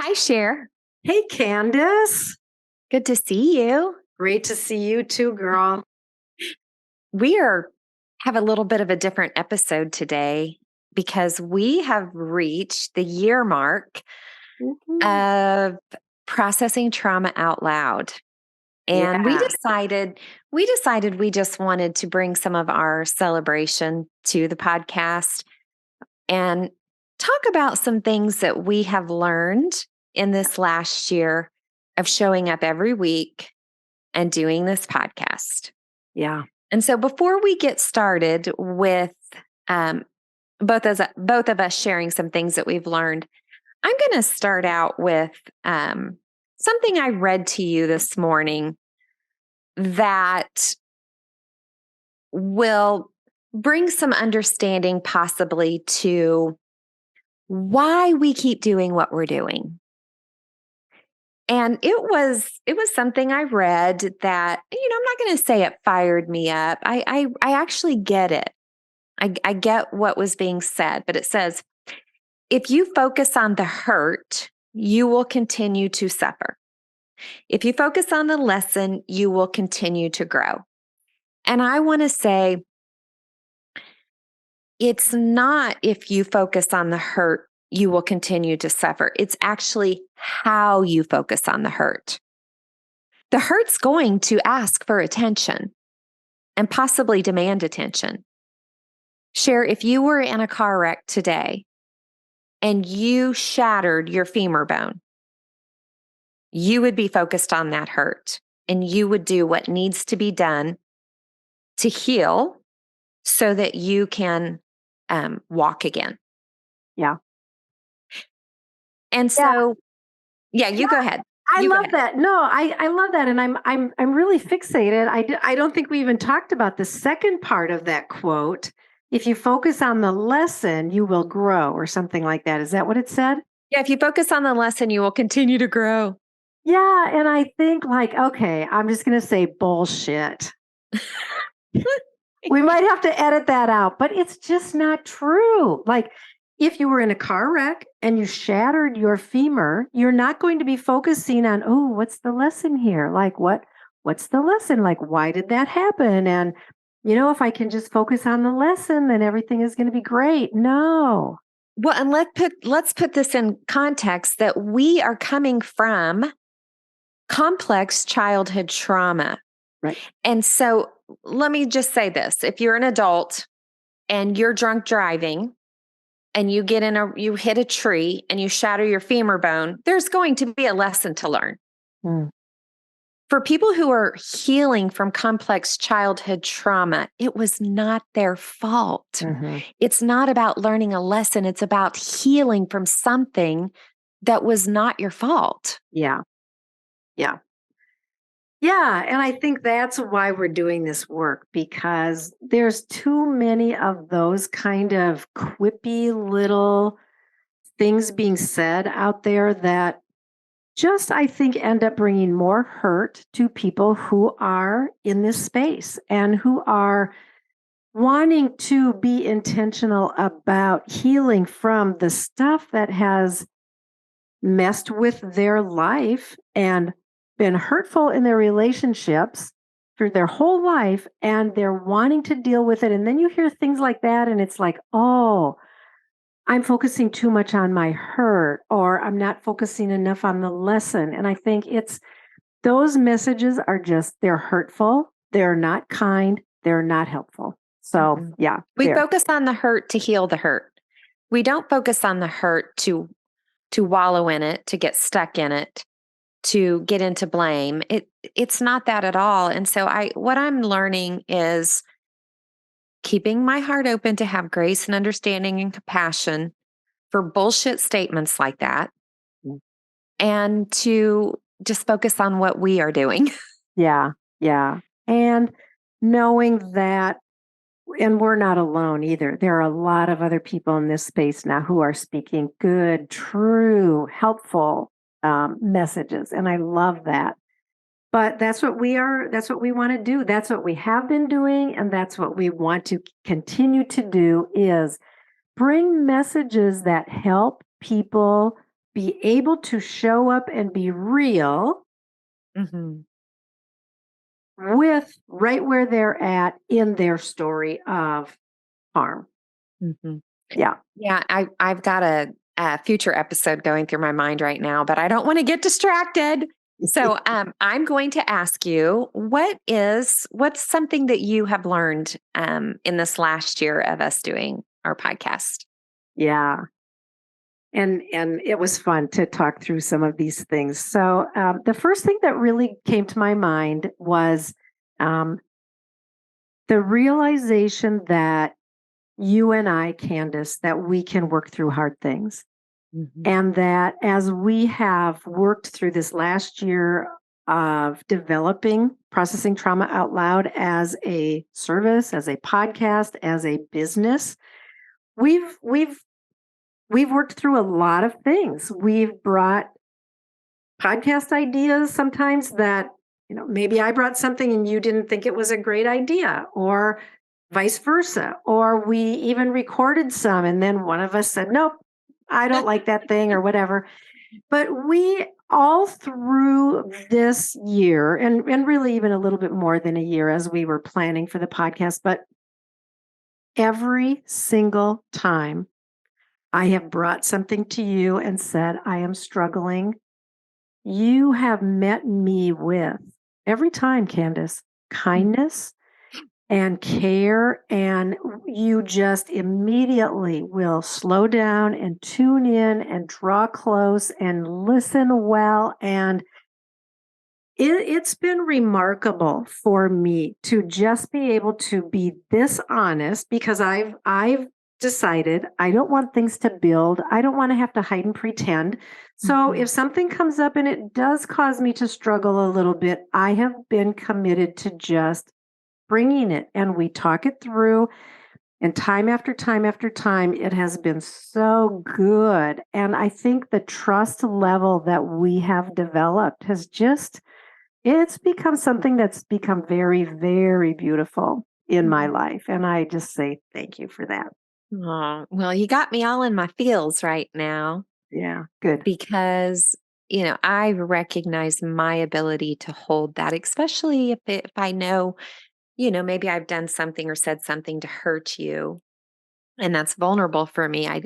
Hi, Sher. Hey, Kandace. Good to see you. Great to see you too, girl. Have a little bit of a different episode today because we have reached the year mark of processing trauma out loud. And Yeah. we decided we just wanted to bring some of our celebration to the podcast and talk about some things that we have learned in this last year of showing up every week and doing this podcast. Yeah. And so before we get started with both of us sharing some things that we've learned, I'm going to start out with something I read to you this morning that will bring some understanding possibly to why we keep doing what we're doing. And it was something I read that, I'm not going to say it fired me up. I actually get it. I get what was being said, but it says, if you focus on the hurt, you will continue to suffer. If you focus on the lesson, you will continue to grow. And I want to say, it's not if you focus on the hurt, you will continue to suffer. It's actually how you focus on the hurt. The hurt's going to ask for attention and possibly demand attention. Sher, if you were in a car wreck today and you shattered your femur bone, you would be focused on that hurt and you would do what needs to be done to heal so that you can walk again. Yeah. And so, you go ahead. I love that. No, I love that. And I'm really fixated. I don't think we even talked about the second part of that quote. If you focus on the lesson, you will grow, or something like that. Is that what it said? Yeah, if you focus on the lesson, you will continue to grow. Yeah. And I think, okay, I'm just going to say bullshit. We might have to edit that out, but it's just not true. Like, if you were in a car wreck and you shattered your femur, you're not going to be focusing on, oh, what's the lesson here? Like, what's the lesson? Like, why did that happen? And, if I can just focus on the lesson, then everything is going to be great. No. Well, and let's put this in context that we are coming from complex childhood trauma. Right. And so let me just say this. If you're an adult and you're drunk driving and you hit a tree and you shatter your femur bone, there's going to be a lesson to learn. For people who are healing from complex childhood trauma, it was not their fault. It's not about learning a lesson. It's about healing from something that was not your fault. Yeah. Yeah. Yeah, and I think that's why we're doing this work, because there's too many of those kind of quippy little things being said out there that just, I think, end up bringing more hurt to people who are in this space and who are wanting to be intentional about healing from the stuff that has messed with their life and been hurtful in their relationships for their whole life, and they're wanting to deal with it. And then you hear things like that, and it's like, oh, I'm focusing too much on my hurt, or I'm not focusing enough on the lesson. And I think those messages are they're hurtful. They're not kind. They're not helpful. So, yeah. We focus on the hurt to heal the hurt. We don't focus on the hurt to wallow in it, to get stuck in it, to get into blame. It's not that at all. And so what I'm learning is keeping my heart open to have grace and understanding and compassion for bullshit statements like that, and to just focus on what we are doing. Yeah. Yeah. And knowing that, and we're not alone either. There are a lot of other people in this space now who are speaking good, true, helpful messages. And I love that. But that's what we are. That's what we want to do. That's what we have been doing. And that's what we want to continue to do, is bring messages that help people be able to show up and be real Mm-hmm. with right where they're at in their story of harm. Mm-hmm. Yeah. Yeah, I've got a future episode going through my mind right now, but I don't want to get distracted. So I'm going to ask you, what's something that you have learned in this last year of us doing our podcast? Yeah. And it was fun to talk through some of these things. So the first thing that really came to my mind was um, the realization that you and I, Candace, that we can work through hard things. Mm-hmm. And that as we have worked through this last year of developing Processing Trauma Out Loud as a service, as a podcast, as a business, we've we've we've worked through a lot of things. We've brought podcast ideas sometimes that, maybe I brought something and you didn't think it was a great idea, or vice versa. Or we even recorded some and then one of us said, nope, I don't like that thing or whatever. But we all through this year, and really even a little bit more than a year as we were planning for the podcast, but every single time I have brought something to you and said, I am struggling, you have met me with, every time, Candace, kindness and care. And you just immediately will slow down and tune in and draw close and listen well. And it's been remarkable for me to just be able to be this honest, because I've decided I don't want things to build. I don't want to have to hide and pretend. So Mm-hmm. if something comes up and it does cause me to struggle a little bit, I have been committed to just bringing it, and we talk it through. And time after time after time, it has been so good. And I think the trust level that we have developed has just, it's become something that's become very, very beautiful in my life. And I just say thank you for that. Oh, well, you got me all in my feels right now Yeah, good. because, I recognize my ability to hold that, especially if I know, maybe I've done something or said something to hurt you. And that's vulnerable for me. I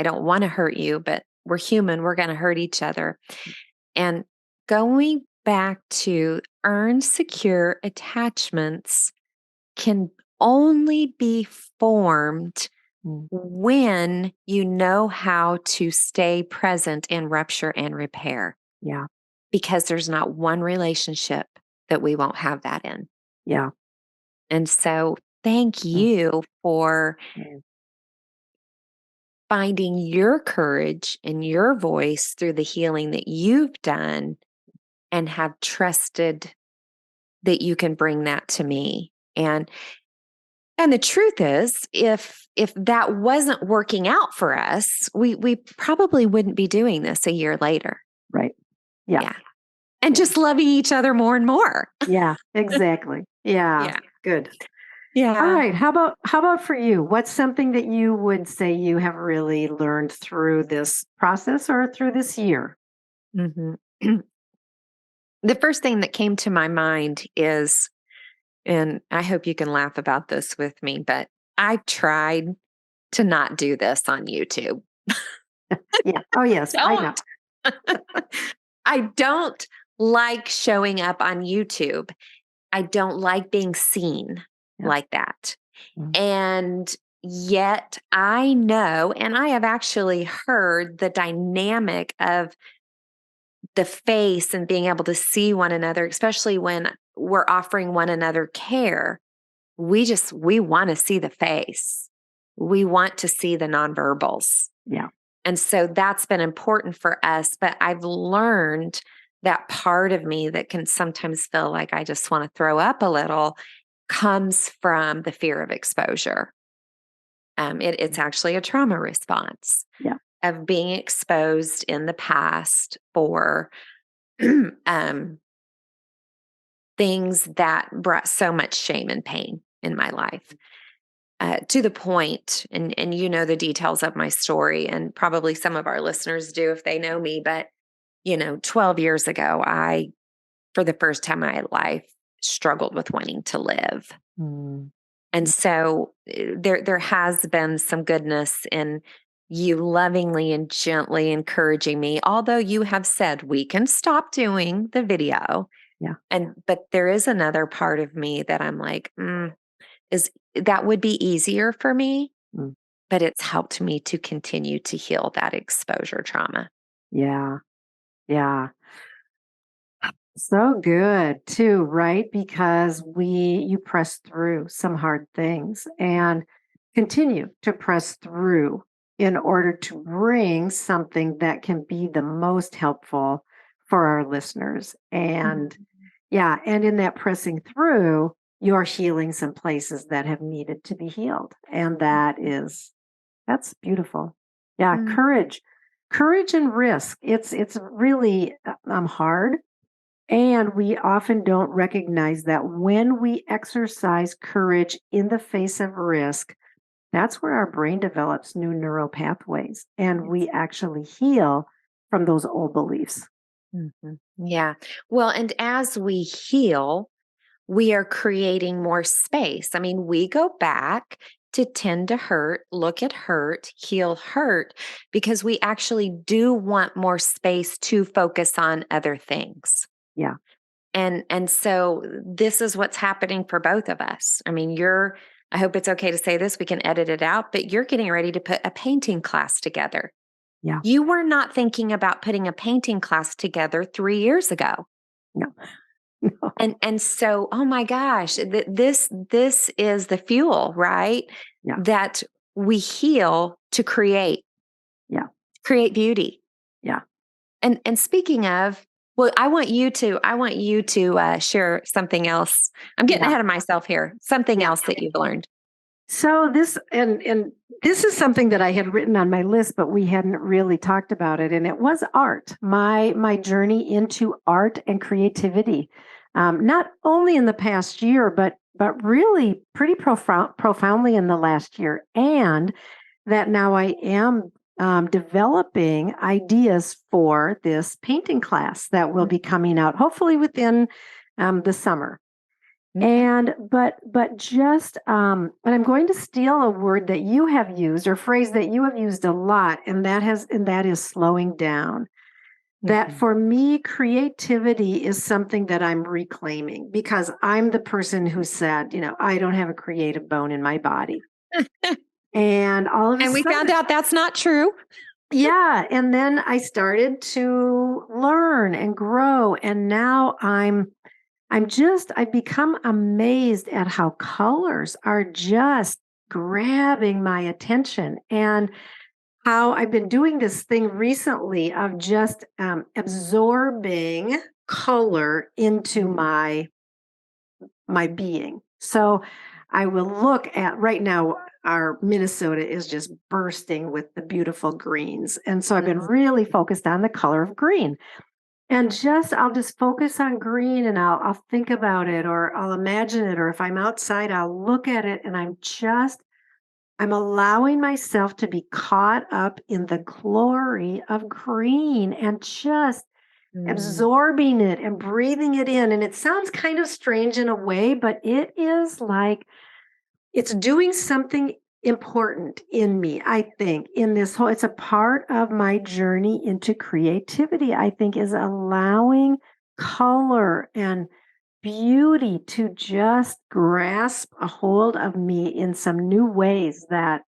don't want to hurt you, but we're human. We're going to hurt each other. And going back to earn secure attachments can only be formed Mm, when you know how to stay present in rupture and repair, yeah, because there's not one relationship that we won't have that in. yeah. And so, thank Mm, you for mm, finding your courage and your voice through the healing that you've done and have trusted that you can bring that to me. And the truth is, if that wasn't working out for us, we probably wouldn't be doing this a year later. right. Yeah. Yeah. And Yeah. just loving each other more and more. Yeah, exactly. Yeah. Yeah. Good. All Yeah. right. How about for you? What's something that you would say you have really learned through this process or through this year? Mhm. The first thing that came to my mind is, and I hope you can laugh about this with me, but I tried to not do this on YouTube. Yeah. Oh yes, I know. Don't. I don't like showing up on YouTube. I don't like being seen Yeah. like that. Mm, And yet I know, and I have actually heard the dynamic of the face and being able to see one another, especially when we're offering one another care. We want to see the face. We want to see the nonverbals. yeah. And so that's been important for us. But I've learned that part of me that can sometimes feel like I just want to throw up a little comes from the fear of exposure. It's actually a trauma response Yeah. of being exposed in the past for um, things that brought so much shame and pain in my life. to the point, and you know the details of my story, and probably some of our listeners do if they know me, but 12 years ago, I, for the first time in my life, struggled with wanting to live. Mm. And so there has been some goodness in you lovingly and gently encouraging me, although you have said we can stop doing the video. Yeah. But there is another part of me that I'm like, is that would be easier for me, Mm. but it's helped me to continue to heal that exposure trauma. Yeah. Yeah. So good too, right? Because you press through some hard things and continue to press through in order to bring something that can be the most helpful for our listeners. And Mhm. yeah, and in that pressing through, you're healing some places that have needed to be healed. And that's beautiful. Yeah, Mm. courage and risk. It's really hard, and we often don't recognize that when we exercise courage in the face of risk, that's where our brain develops new neural pathways and Yes. we actually heal from those old beliefs. Yeah. Well, and as we heal, we are creating more space. I mean, we go back to tend to hurt, look at hurt, heal hurt, because we actually do want more space to focus on other things. Yeah. And so this is what's happening for both of us. I mean, I hope it's okay to say this, we can edit it out, but you're getting ready to put a painting class together. Yeah. You were not thinking about putting a painting class together 3 years ago. No. No. And so, oh my gosh, this is the fuel, right? Yeah. That we heal to Yeah. create beauty. Yeah. And speaking of, well, I want you to share something else. I'm getting Yeah. ahead of myself here. Something Yeah. else that you've learned. So this this is something that I had written on my list, but we hadn't really talked about it, and it was art. My journey into art and creativity, not only in the past year, but really pretty profoundly in the last year, and that now I am developing ideas for this painting class that will be coming out hopefully within the summer. Okay. And just and I'm going to steal a word that you have used or phrase that you have used a lot, and that is slowing down. That Mhm. for me, creativity is something that I'm reclaiming because I'm the person who said, I don't have a creative bone in my body. And all of a And we found sudden, out that's not true. yeah. And then I started to learn and grow. And now I've become amazed at how colors are just grabbing my attention and how I've been doing this thing recently of just absorbing color into my being. So I will look at right now, our Minnesota is just bursting with the beautiful greens. And so I've been Mhm. really focused on the color of green. And I'll just focus on green and I'll think about it or I'll imagine it. Or if I'm outside, I'll look at it and I'm allowing myself to be caught up in the glory of green and just Mm. absorbing it and breathing it in. And it sounds kind of strange in a way, but it is like it's doing something important in me, I think, in this whole it's a part of my journey into creativity, I think, is allowing color and beauty to just grasp a hold of me in some new ways that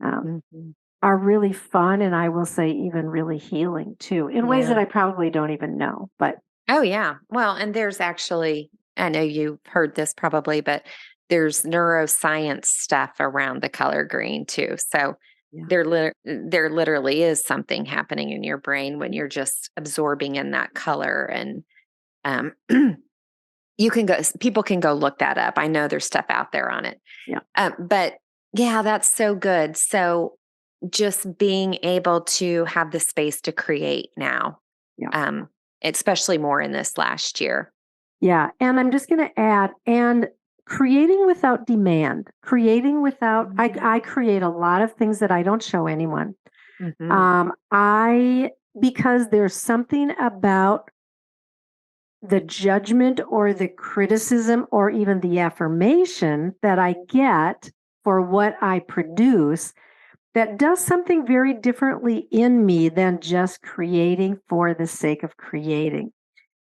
um, Mhm. are really fun and I will say even really healing too, in ways that Yeah. I probably don't even know. But Oh, yeah. Well, and there's actually, I know you've heard this probably, but there's neuroscience stuff around the color green too. So yeah, there literally is something happening in your brain when you're just absorbing in that color. And um, people can go look that up. I know there's stuff out there on it. yeah, But yeah, that's so good. So just being able to have the space to create now, yeah. um, especially more in this last year. Yeah, and I'm just going to add, and creating without demand, creating without, I create a lot of things that I don't show anyone. Mm-hmm. I, because there's something about the judgment or the criticism or even the affirmation that I get for what I produce that does something very differently in me than just creating for the sake of creating.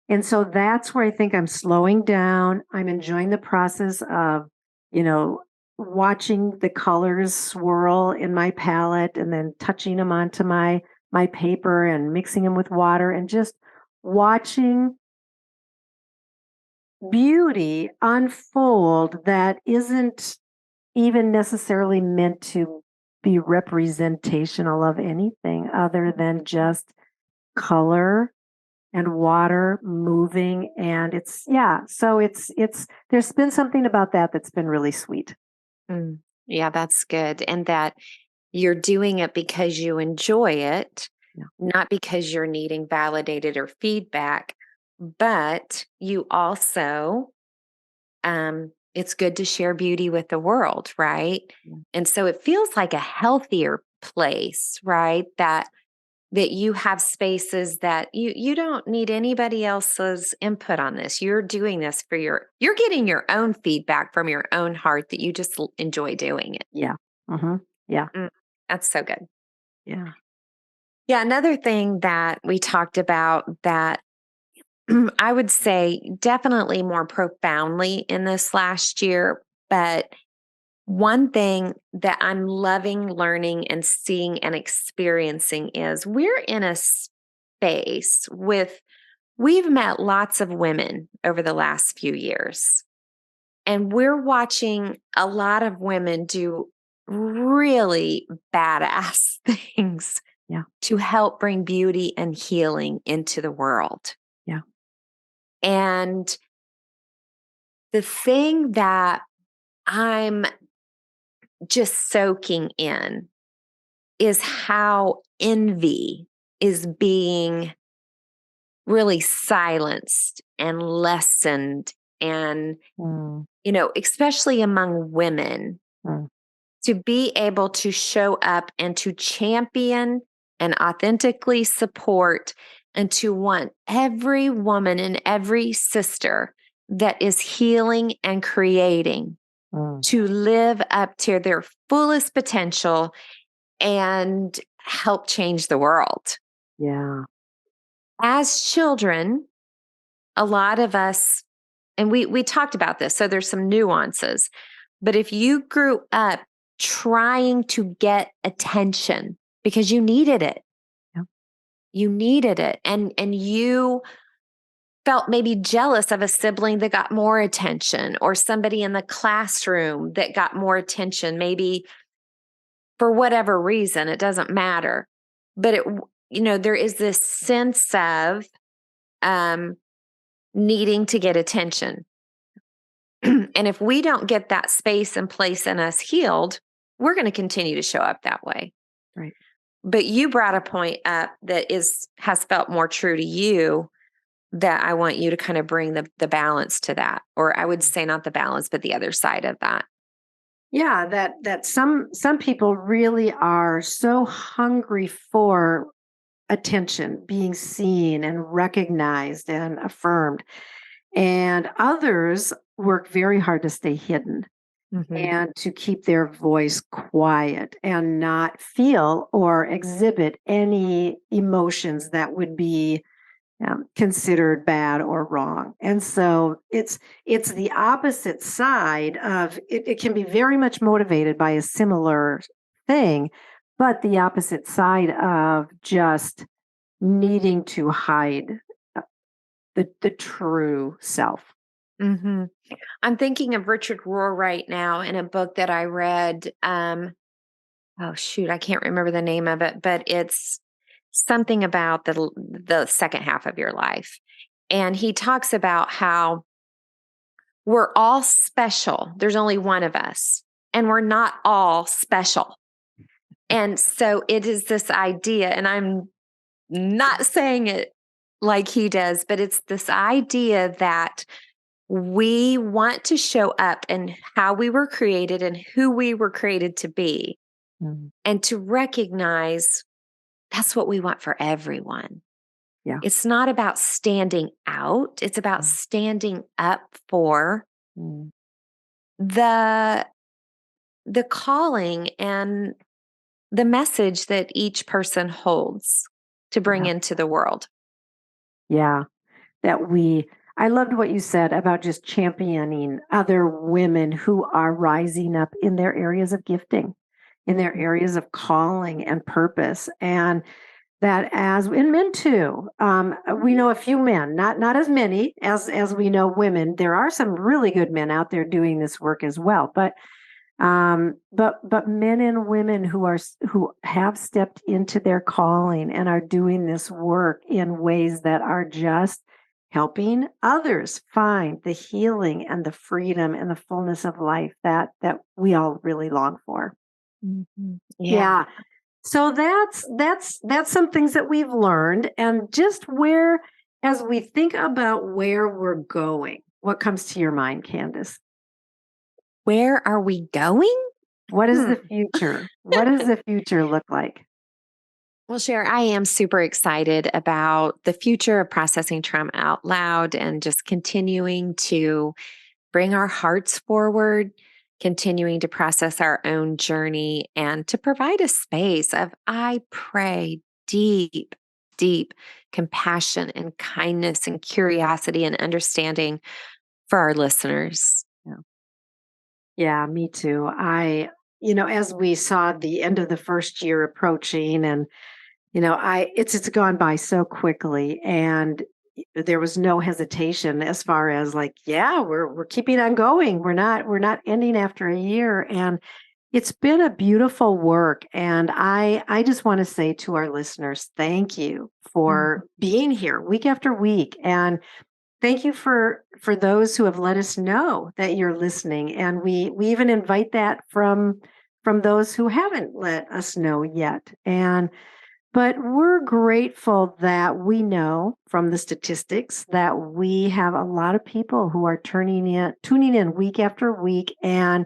And so that's where I think I'm slowing down. I'm enjoying the process of, you know, watching the colors swirl in my palette and then touching them onto my paper and mixing them with water and just watching beauty unfold that isn't even necessarily meant to be representational of anything other than just color and water moving, and it's, yeah, so it's there's been something about that that's been really sweet. Mm. Yeah, that's good. And that you're doing it because you enjoy it, Yeah. not because you're needing validated or feedback, but you also, it's good to share beauty with the world, right? Yeah. And so it feels like a healthier place, right? That you have spaces that you don't need anybody else's input on this. You're doing this for you're getting your own feedback from your own heart that you just enjoy doing it. Yeah. Hmm. Yeah. Mm, that's so good. Yeah. Yeah, another thing that we talked about that I would say definitely more profoundly in this last year, but one thing that I'm loving learning and seeing and experiencing is we're in a space with we've met lots of women over the last few years, and we're watching a lot of women do really badass things Yeah. to help bring beauty and healing into the world. Yeah. And the thing that I'm just soaking in is how envy is being really silenced and lessened and Mm, especially among women, mm, to be able to show up and to champion and authentically support and to want every woman and every sister that is healing and creating mm. to live up to their fullest potential and help change the world. Yeah. As children, a lot of us, and we talked about this, so there's some nuances. But if you grew up trying to get attention because Yeah. you needed it, and you felt maybe jealous of a sibling that got more attention or somebody in the classroom that got more attention, maybe for whatever reason, it doesn't matter. But there is this sense of um, needing to get attention. And if we don't get that space and place in us healed, we're going to continue to show up that way. Right. But you brought a point up that has felt more true to you, that I want you to kind of bring the balance to that. Or I would say not the balance, but the other side of that. Yeah, that some people really are so hungry for attention, being seen and recognized and affirmed. And others work very hard to stay hidden Hmm. and to keep their voice quiet and not feel or exhibit any emotions that would be considered bad or wrong. And so it's the opposite side of it. It can be very much motivated by a similar thing, but the opposite side of just needing to hide uh, the true self. Hmm. I'm thinking of Richard Rohr right now in a book that I read. Oh shoot, I can't remember the name of it, but it's something about the second half of your life. And he talks about how we're all special. There's only one of us, and we're not all special. And so it is this idea, and I'm not saying it like he does, but it's this idea that We want to show up in how we were created and who we were created to be, Mm. and to recognize that's what we want for everyone. Yeah. It's not about standing out, it's about Mm. standing up for Mm. the calling and the message that each person holds to bring Yeah. into the world. Yeah. That we I loved what you said about just championing other women who are rising up in their areas of gifting, in their areas of calling and purpose. And that as and men too. We know a few men, not as many as we know women. There are some really good men out there doing this work as well. But men and women who have stepped into their calling and are doing this work in ways that are just helping others find the healing and the freedom and the fullness of life that we all really long for. Yeah. Yeah. So that's some things that we've learned, and just where, as we think about where we're going, what comes to your mind, Candace? Where are we going? What is Hmm. the future? What does the future look like? Well, Cher, I am super excited about the future of processing trauma out loud and just continuing to bring our hearts forward, continuing to process our own journey, and to provide a space of, I pray, deep, deep compassion and kindness and curiosity and understanding for our listeners. Yeah. Yeah, me too. As we saw the end of the first year approaching, and it's gone by so quickly, and there was no hesitation as far as like, yeah, we're keeping on going. We're not ending after a year, and it's been a beautiful work. And I just want to say to our listeners, thank you for being here week after week, and thank you for those who have let us know that you're listening. And we even invite that from those who haven't let us know yet. But we're grateful that we know from the statistics that we have a lot of people who are tuning in week after week, and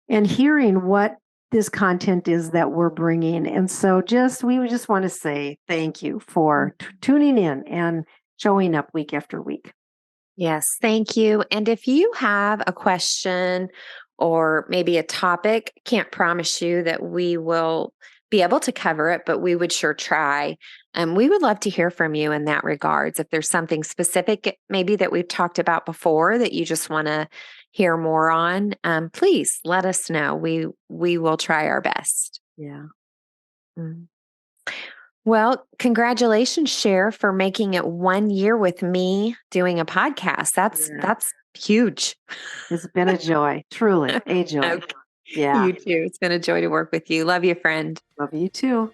hearing what this content is that we're bringing. And so we would just want to say thank you for tuning in and showing up week after week. Yes, thank you. And if you have a question or maybe a topic, can't promise you that we will be able to cover it, but we would sure try. We would love to hear from you in that regards. If there's something specific, maybe that we've talked about before that you just want to hear more on, please let us know. We will try our best. Yeah. Mm. Well, congratulations, Cher, for making it 1 year with me doing a podcast. Yeah. That's huge. It's been a joy, truly a joy. Okay. Yeah. You too. It's been a joy to work with you. Love you, friend. Love you too.